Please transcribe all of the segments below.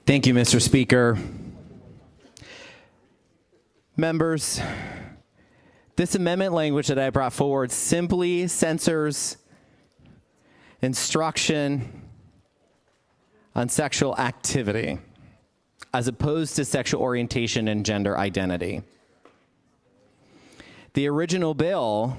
Thank you, Mr. Speaker. Members, this amendment language that I brought forward simply censors instruction on sexual activity as opposed to sexual orientation and gender identity. The original bill,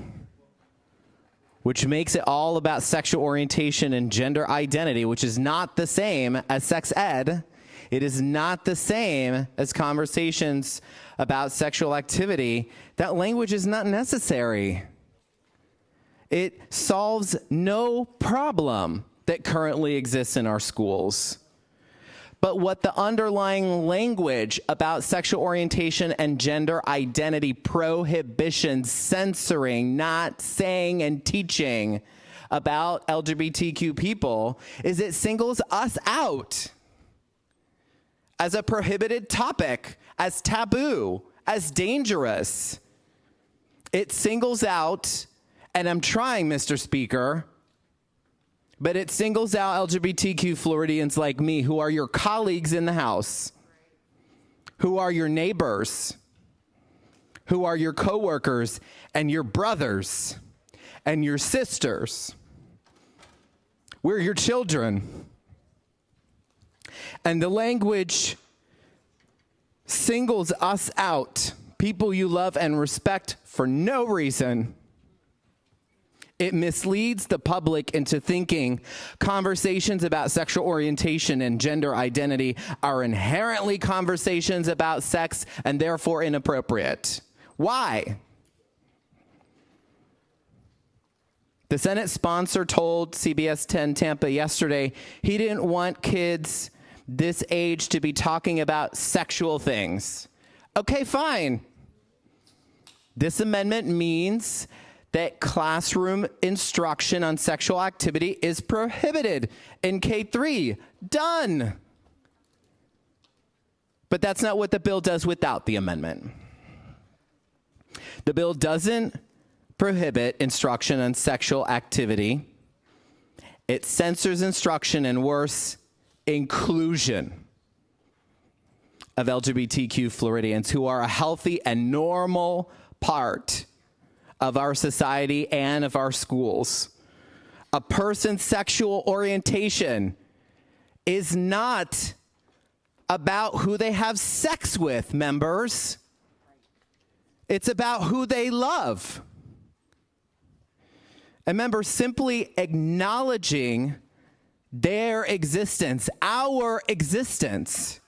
which makes it all about sexual orientation and gender identity, which is not the same as sex ed, it is not the same as conversations about sexual activity. That language is not necessary. It solves no problem that currently exists in our schools. But what the underlying language about sexual orientation and gender identity prohibition, censoring, not saying and teaching about LGBTQ people is it singles us out as a prohibited topic, as taboo, as dangerous. It singles out, and I'm trying, Mr. Speaker, but it singles out LGBTQ Floridians like me, who are your colleagues in the House, who are your neighbors, who are your coworkers and your brothers and your sisters. We're your children. And the language singles us out, people you love and respect, for no reason. It misleads the public into thinking conversations about sexual orientation and gender identity are inherently conversations about sex and therefore inappropriate. Why? The Senate sponsor told CBS 10 Tampa yesterday he didn't want kids this age to be talking about sexual things. Okay, fine. This amendment means that classroom instruction on sexual activity is prohibited in K-3. Done. But that's not what the bill does without the amendment. The bill doesn't prohibit instruction on sexual activity. It censors instruction and, worse, inclusion of LGBTQ Floridians who are a healthy and normal part of our society and of our schools. A person's sexual orientation is not about who they have sex with, members. It's about who they love. And members, simply acknowledging their existence, our existence,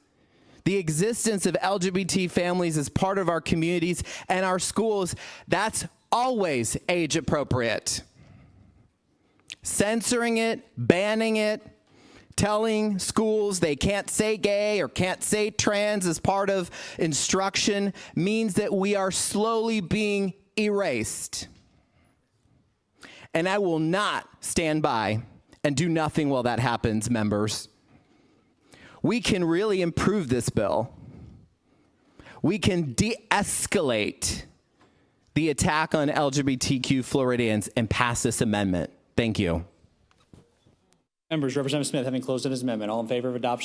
the existence of LGBT families as part of our communities and our schools, that's always age appropriate. Censoring it, banning it, telling schools they can't say gay or can't say trans as part of instruction means that we are slowly being erased. And I will not stand by and do nothing while that happens, members. We can really improve this bill. We can de-escalate the attack on LGBTQ Floridians and pass this amendment. Thank you. Members, Representative Smith having closed on his amendment. All in favor of adoption?